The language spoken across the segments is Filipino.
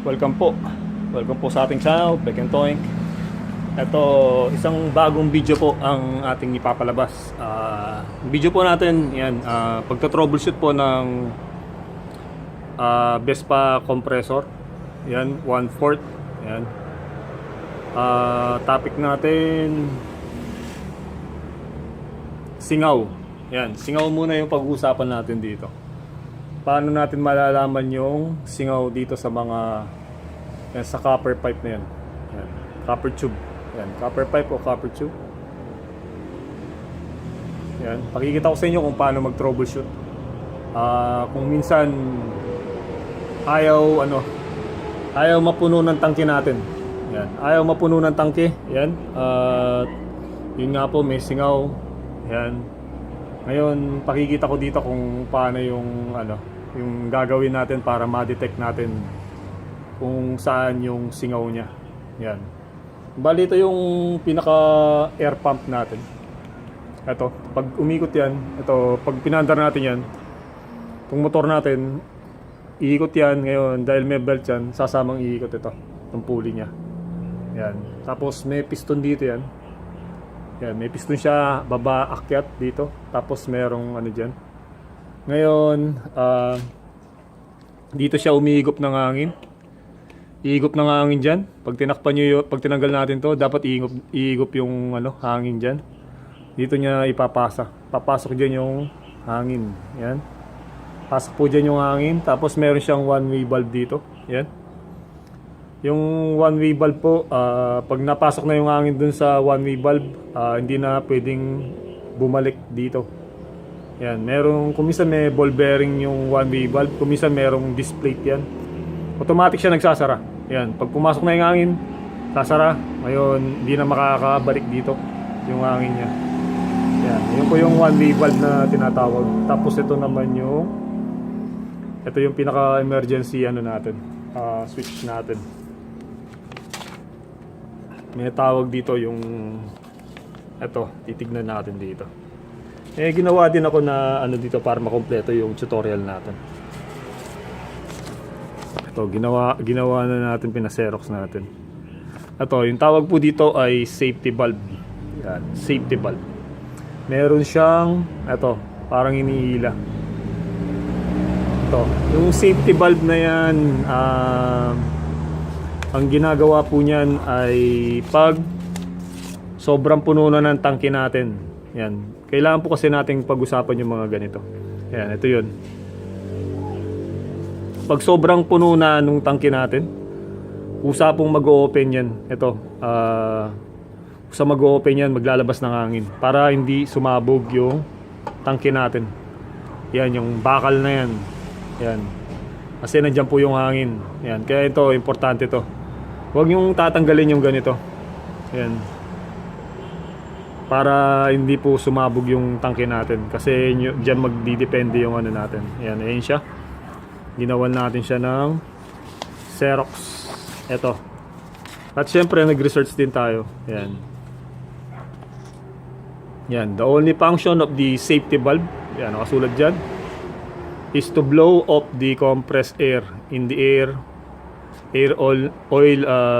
Welcome po. Welcome po sa ating channel, Beck and Toink. Ito, isang bagong video po ang ating ipapalabas. Video po natin, yan, pagka-troubleshoot po ng Vespa compressor. Yan, 1/4. Yan. Topic natin, singaw. Yan, singaw muna yung pag-uusapan natin dito. Paano natin malalaman yung singaw dito sa mga yan, sa copper pipe na yan. Yan, copper tube. Yan, copper pipe o copper tube. Yan, pakikita ko sa inyo kung paano mag-troubleshoot. Kung minsan ayaw mapuno ng tangke natin. Yan, ayaw mapuno ng tangke. Yan. Yun nga po, may singaw. Yan. Ngayon, pakikita ko dito kung paano yung gagawin natin para ma-detect natin kung saan yung singaw niya. Yan. Bali, ito yung pinaka air pump natin. Ito, pag umikot yan, ito, pag pinandar natin yan, itong motor natin, iikot yan ngayon, dahil may belt yan, sasamang iikot ito, itong pulley niya. Yan. Tapos may piston dito yan. Yan, may piston siya, baba, akyat dito. Tapos merong ano dyan. Ngayon, dito siya umiigop ng hangin. Iigop ng hangin dyan. Pag tinakpan nyo yun, pag tinanggal natin to, dapat iigop yung hangin dyan. Dito niya ipapasa. Papasok dyan yung hangin. Yan. Pasok po dyan yung hangin. Tapos meron siyang one-way valve dito. Yan. Yung one-way valve po, pag napasok na yung hangin dun sa one-way valve, hindi na pwedeng bumalik dito. Yan, kung minsan may ball bearing yung one-way valve, kung minsan merong displate yan. Automatic siya nagsasara. Yan, pag pumasok na yung hangin, sasara. Ngayon, hindi na makakabalik dito yung hangin niya. Yan, yun po yung one-way valve na tinatawag. Tapos ito naman ito yung pinaka-emergency natin, switch natin. May tawag dito yung titignan natin dito. Ginawa din ako na dito para makumpleto yung tutorial natin. Ito, ginawa na natin, pina-xerox natin. Ito, yung tawag po dito ay safety valve. Yan, safety valve. Meron siyang parang hinihila. Ito, yung safety valve na yan, ang ginagawa po niyan ay pag sobrang puno na ng tangke natin. Yan. Kailangan po kasi nating pag-usapan yung mga ganito. Yan, ito yun. Pag sobrang puno na nung tangke natin, kusa pong mag-o-open yan. Ito. Kusa mag-o-open yan, maglalabas ng hangin. Para hindi sumabog yung tangke natin. Yan, yung bakal na yan. Yan. Kasi nandyan po yung hangin. Yan. Kaya ito, importante to. Huwag yung tatanggalin yung ganito. Yan. Para hindi po sumabog yung tangke natin. Kasi dyan magdidepende yung natin. Yan. Ayan siya. Ginawan natin siya ng Xerox. Ito. At syempre, nag-research din tayo. Yan. Yan. The only function of the safety valve. Yan. Nakasulat dyan. Is to blow off the compressed air in the air oil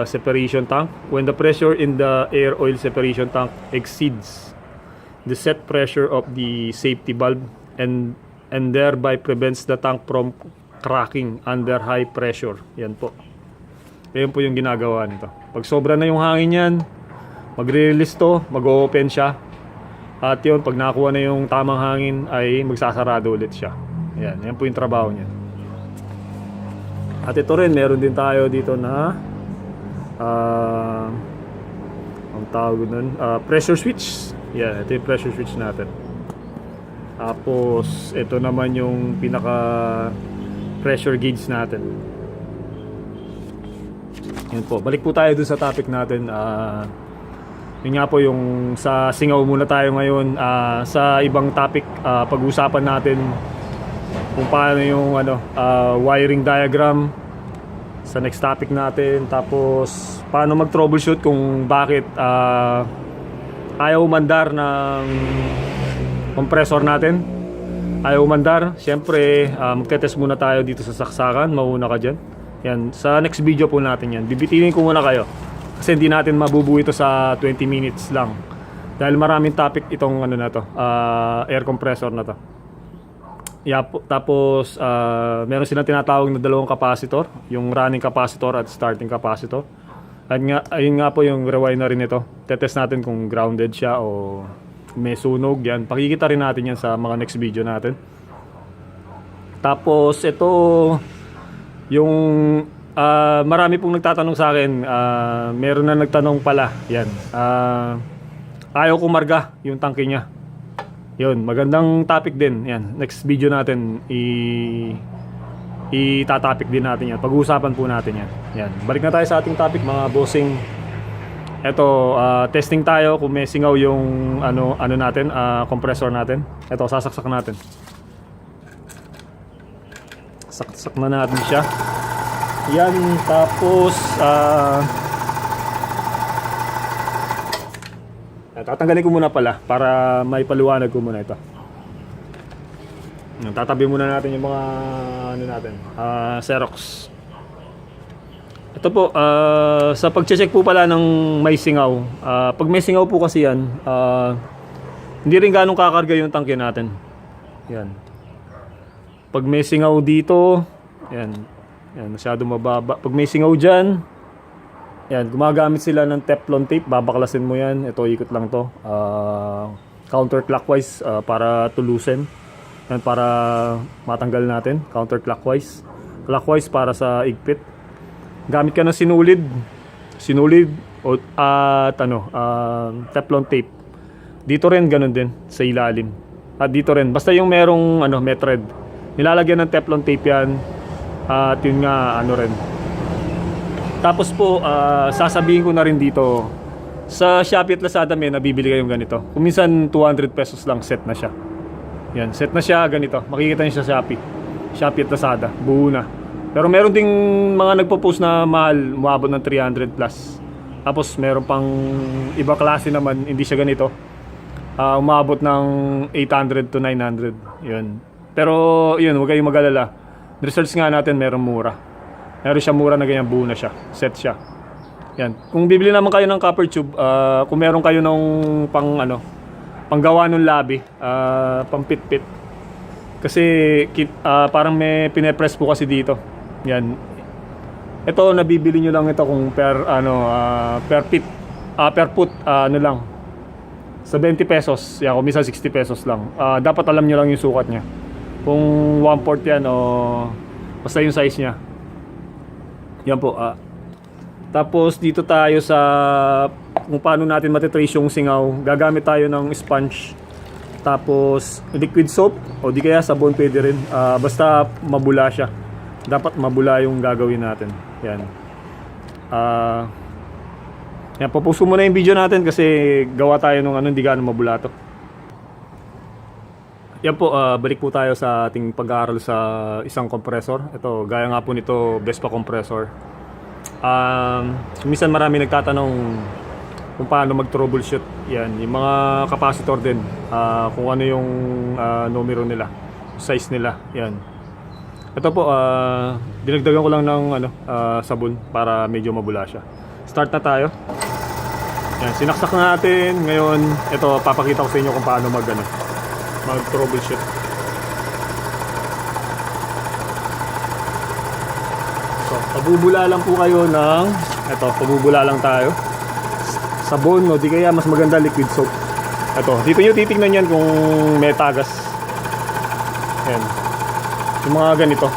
separation tank when the pressure in the air oil separation tank exceeds the set pressure of the safety valve and thereby prevents the tank from cracking under high pressure. Yan po. Yan po yung ginagawa nito. Pag sobra na yung hangin yan, magre-release to, mag-open siya. At yun, pag nakuha na yung tamang hangin ay magsasarado ulit siya. Yan, yan po yung trabaho niya. At ito rin, meron din tayo dito na ang tawag nun, pressure switch. Yan, ito yung pressure switch natin. Tapos ito naman yung pinaka pressure gauge natin. Yan po, balik po tayo dun sa topic natin. Yun nga po, yung sa singaw muna tayo ngayon. Sa ibang topic, pag-usapan natin kung paano yung wiring diagram sa next topic natin. Tapos paano mag-troubleshoot kung bakit ayaw umandar ng compressor natin. Ayaw umandar. Siyempre, magte-test muna tayo dito sa saksakan. Mauna ka dyan. Yan, sa next video po natin yan. Bibitinin ko muna kayo. Kasi hindi natin mabubuo ito sa 20 minutes lang. Dahil maraming topic itong ano na to, air compressor na to. Yeah, tapos meron silang tinatawag na dalawang capacitor, yung running capacitor at starting capacitor. At nga, ayun nga po yung rewind na rin ito. Tetest natin kung grounded siya o may sunog yan. Pakikita rin natin yan sa mga next video natin. Tapos ito yung marami pong nagtatanong sa akin, meron na nagtanong pala yan. Ayaw kumarga yung tangke niya. Yun, magandang topic din. Yan, next video natin itatopic din natin yan. Pag-uusapan po natin yan. Yan. Balik na tayo sa ating topic mga bossing. Ito, testing tayo kung may singaw yung ano natin, compressor natin. Ito, sasaksak natin. Saksak na natin siya. Yan, tapos tatanggalin ko muna pala para may paliwanag ko muna ito. Tatabi muna natin yung mga ano natin, Xerox. Ito po, sa pag-check po pala ng may singaw. Pag may singaw po kasi yan, hindi rin ganong kakarga yung tangke natin. Yan. Pag may singaw dito, yan. Yan, masyado mababa. Pag may singaw dyan, yan, gumagamit sila ng Teflon tape. Babaklasin mo yan. Ito, ikot lang to. Counterclockwise para tulusin. Yan, para matanggal natin. Counterclockwise. Clockwise para sa igpit. Gamit ka ng sinulid. Sinulid at Teflon tape. Dito rin, ganun din. Sa ilalim. At dito rin. Basta yung merong may thread. Nilalagyan ng Teflon tape yan. At yun nga, rin. Tapos po, sasabihin ko na rin dito, sa Shopee at Lazada may nabibili kayong ganito. Kung minsan 200 pesos lang, set na siya. Yan, set na siya ganito. Makikita niyo sa Shopee. Shopee at Lazada, buo na. Pero meron ding mga nagpo-post na mahal, umabot ng 300 plus. Tapos meron pang iba klase naman, hindi siya ganito. Umabot ng 800 to 900. Yun. Pero yun, huwag kayong mag-alala. Research nga natin, meron mura. Meron siya mura na ganyan, buo na siya. Set siya. Yan. Kung bibili naman kayo ng copper tube, kung meron kayo ng panggawa ng labi, pampitpit. Kasi parang may pine-press po kasi dito. Yan. Ito nabibili nyo lang ito kung per foot lang. Sa 20 pesos. Yan, kung minsan 60 pesos lang. Dapat alam nyo lang yung sukat niya. Kung 1/4 yan o basta yung size niya. Yan po. Tapos dito tayo sa kung paano natin matitrace yung singaw. Gagamit tayo ng sponge. Tapos liquid soap o di kaya sabon pwede rin. Basta mabula siya. Dapat mabula yung gagawin natin. Yan. Yan, papuso muna yung video natin kasi gawa tayo ng hindi gaano mabula to. Yan po, balik po tayo sa ating pag-aaral sa isang compressor. Ito, gaya nga po nito, Vespa compressor. Minsan marami nagtatanong kung paano mag-troubleshoot. Yan, yung mga capacitor din, kung ano yung numero nila, size nila. Yan. Ito po, dinagdagan ko lang ng sabon para medyo mabula siya. Start na tayo. Yan, sinaksak na natin. Ngayon, ito, papakita ko sa inyo kung paano mag-troubleshoot. So, pabubula lang po kayo ng pabubula lang tayo. Sabon o di kaya mas maganda liquid soap. Ito, dito nyo titignan yan kung may tagas. Yan. Yung mga ganito.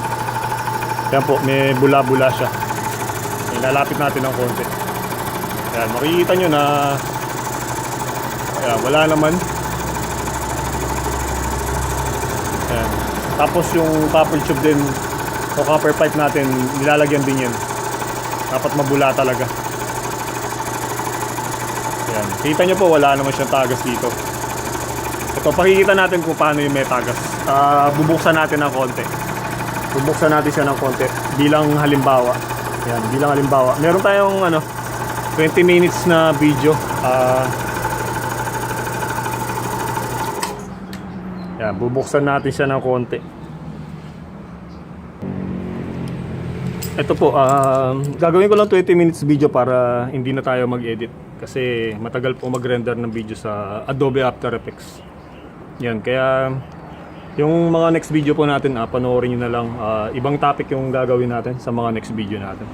Yan po, may bula-bula siya. Ilalapit natin ng konti. Yan, makikita nyo na wala naman. Yan. Tapos yung copper tube din o copper pipe natin, nilalagyan din yan. Dapat mabula talaga. Yan. Kita nyo po, wala naman siyang tagas dito. Ito, pakikita natin kung paano yung may tagas. Bubuksan natin ng konti. Bubuksan natin siya ng konti bilang halimbawa. Yan, bilang halimbawa. Meron tayong 20 minutes na video. Yan, bubuksan natin siya ng konti. Ito po, gagawin ko lang 20 minutes video para hindi na tayo mag-edit. Kasi matagal po mag-render ng video sa Adobe After Effects. Yan, kaya yung mga next video po natin, panoorin nyo na lang. Ibang topic yung gagawin natin sa mga next video natin.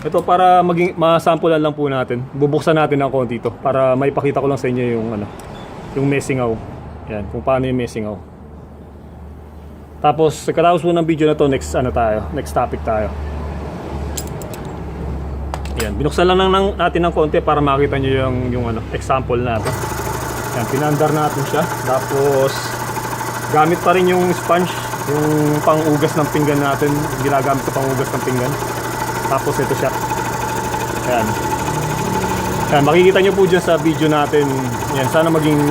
Ito para masampulan lang po natin. Bubuksan natin ng konti ito para maipakita ko lang sa inyo yung yung mesingaw. Yan, kung paano yung mesingaw. Tapos pagkatapos po ng video na to, next topic tayo. Yan, binuksan lang natin ng konti para makita nyo yung example natin. Yan, pinandar natin siya. Tapos gamit pa rin yung sponge, yung pang-ugas ng pinggan natin, ginagamit sa pang-ugas ng pinggan. Tapos ito siya. Ayan. Ayan, makikita nyo po dyan sa video natin. Yan, sana maging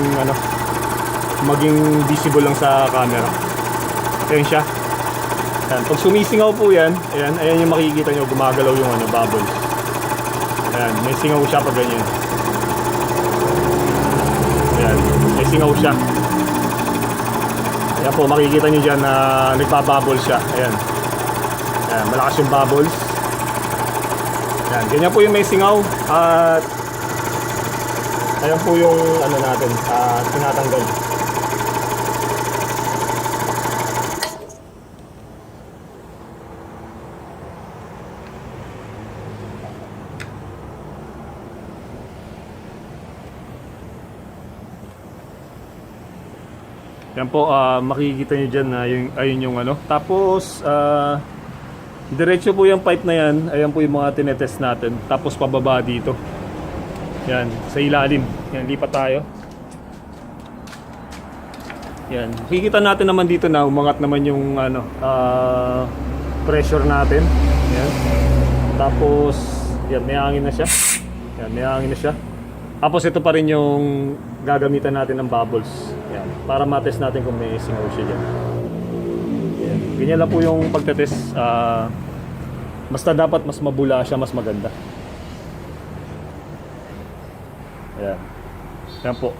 visible lang sa camera. Ayan siya. Ayan, pag sumisingaw po yan, ayan yung makikita nyo, gumagalaw yung bubbles. Ayan, may singaw siya pag ganyan. Ayan, may singaw siya. Ayan po, makikita nyo dyan na nagbabubble siya. Ayan. Ayan, malakas yung bubbles. Yan, ganyan po yung may singaw at ayan po yung natin, tinatanggal. Yan po, makikita nyo dyan na ayun yung tapos diretso po yung pipe na yan. Ayan po yung mga tinetest natin. Tapos pababa dito. Yan, sa ilalim. Yan, lipat tayo. Yan, makikita natin naman dito na umangat naman yung pressure natin. Yan. Tapos yan, may hangin na siya. Yan, may hangin na siya. Tapos ito pa rin yung gagamitan natin ng bubbles. Yan, para matest natin kung may singaw siya dyan. Ganyan lang po yung pagtetest. Basta dapat mas mabula siya, mas maganda. Ayan. Ayan po.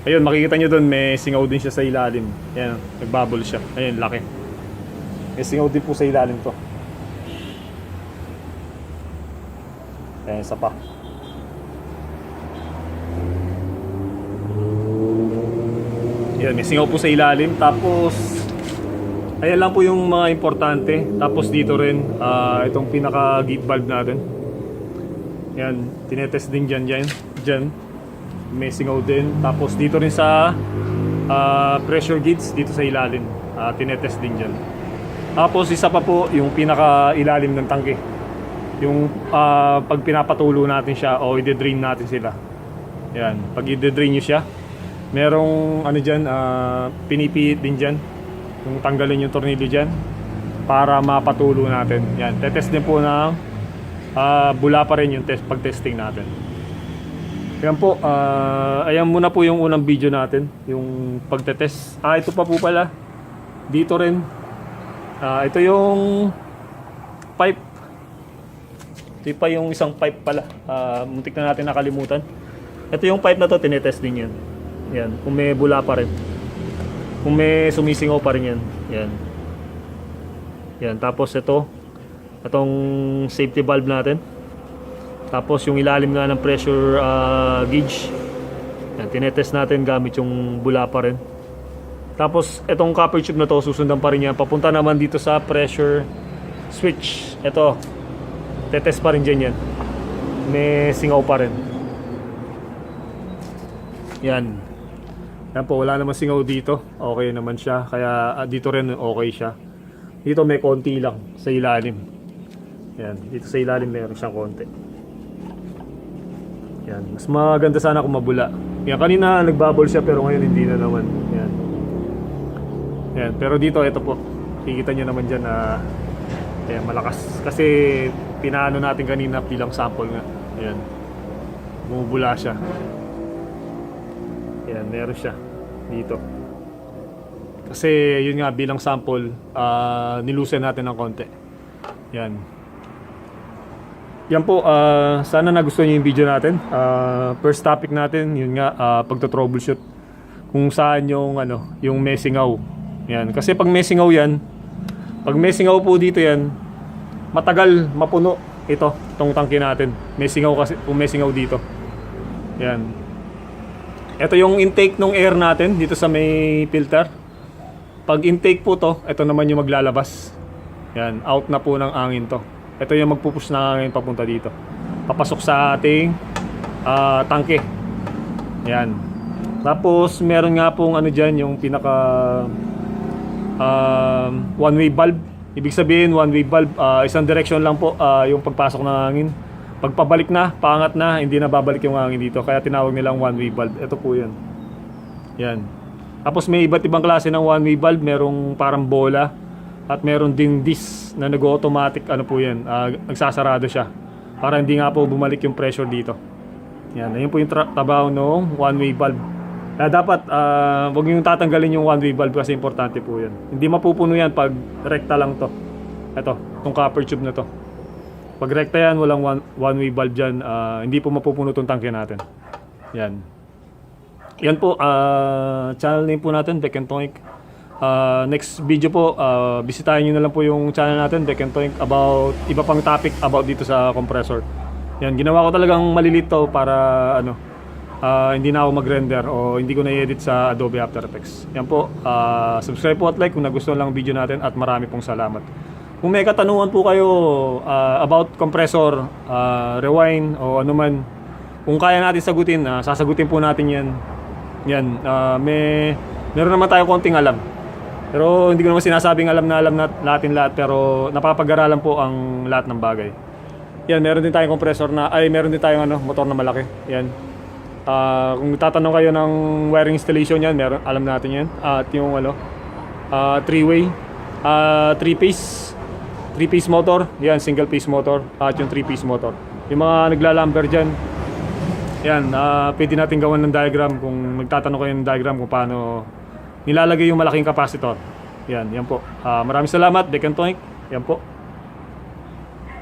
Ayun, makikita nyo doon, may singaw din siya sa ilalim. Ayan, nagbubble siya. Ayun, laki. May singaw din po sa ilalim to. Ayan, isa pa. Ayan, may singaw po sa ilalim. Tapos ayan lang po yung mga importante. Tapos dito rin, itong pinaka gate valve natin. Yan, tinetest din dyan. May singaw din. Tapos dito rin sa pressure gauge, dito sa ilalim. Tinetest din dyan. Tapos isa pa po, yung pinaka ilalim ng tangke. Yung pag pinapatulo natin siya o i-drain natin sila. Yan, pag i-drain nyo siya, merong dyan, pinipihit din dyan. Yung tanggalin yung tornilyo dyan para mapatulo natin. Yan, tetest din po ng bula pa rin yung pag-testing natin. Yan po, ayan muna po yung unang video natin, yung pagtetest. Ito pa po pala, dito rin. Ito yung pipe. Ito pa yung isang pipe pala. Muntik na natin nakalimutan. Ito yung pipe na to, tinetest din yan. Yan, kung may bula pa rin. Kung may sumisingaw pa rin yan. Yan. Yan. Tapos itong safety valve natin. Tapos yung ilalim nga ng pressure gauge. Yan. Tinetest natin gamit yung bula pa rin. Tapos itong copper tube na to, susundan pa rin yan. Papunta naman dito sa pressure switch. Ito. Tetest pa rin dyan yan. May singaw pa rin. Yan. Yan po, wala naman singaw dito. Okay naman siya. Kaya dito rin okay siya. Dito may konti lang sa ilalim. Yan, dito sa ilalim meron siyang konti. Yan, mas maganda sana kung mabula. Yan, kanina nagbubble siya pero ngayon hindi na naman. Yan. Yan, pero dito ito po. Kikita niyo naman diyan na malakas kasi pinaano natin kanina bilang sample nga. Yan. Bumubula siya. Yan, meron siya dito. Kasi yun nga bilang sample, nilusen natin ng konti. Yan. Yan po, sana nagustuhan niyo yung video natin. First topic natin, yun nga, pagto-troubleshoot kung saan yung may singaw. Yan, kasi pag may singaw yan, pag may singaw po dito yan, matagal mapuno itong tangke natin. May singaw kasi, kung may singaw dito. Yan. Ito yung intake ng air natin dito sa may filter. Pag intake po to, ito naman yung maglalabas. Yan, out na po ng angin to. Ito yung magpupush ng angin papunta dito. Papasok sa ating tangke. Yan. Tapos meron nga pong ano dyan, yung pinaka one-way valve. Ibig sabihin, one-way valve, isang direction lang po yung pagpasok ng hangin. Pagpabalik na, paangat na, hindi na babalik yung hangin dito. Kaya tinawag nilang one-way valve. Ito po yan. Yan. Tapos may iba't ibang klase ng one-way valve. Merong parang bola. At meron din disc na nag-automatic, ano po yan, nagsasarado siya. Para hindi nga po bumalik yung pressure dito. Yan. Ayun po yung trabaho ng one-way valve. Kaya dapat, huwag yung tatanggalin yung one-way valve kasi importante po yan. Hindi mapupuno yan pag rekta lang to. Ito, itong copper tube na to. Pag rekta yan, walang one-way valve dyan, hindi po mapupuno itong tangke natin. Yan. Yan po, channel name po natin, Beck and Toink. Next video po, bisitahin nyo na lang po yung channel natin, Beck and Toink, about iba pang topic about dito sa compressor. Yan, ginawa ko talagang malilito para hindi na ako mag-render o hindi ko na-edit sa Adobe After Effects. Yan po, subscribe po at like kung nagustuhan lang ang video natin at marami pong salamat. Kung may katanungan po kayo about compressor, rewind o anuman, kung kaya natin sagutin, sasagutin po natin yan. Yan, meron naman tayo konting alam. Pero hindi ko naman sinasabing alam na natin lahat, pero napapag-aralan po ang lahat ng bagay. Yan, meron din tayong compressor meron din tayong motor na malaki. Yan. Kung tatanong kayo ng wiring installation yan, alam natin yan. At yung three-way, three-piece motor, yan, single-piece motor, at yung three-piece motor. Yung mga naglalamber dyan, yan, pwede natin gawan ng diagram kung magtatanong kayo ng diagram kung paano nilalagay yung malaking capacitor. Yan po. Maraming salamat, Beck and Toink. Yan po.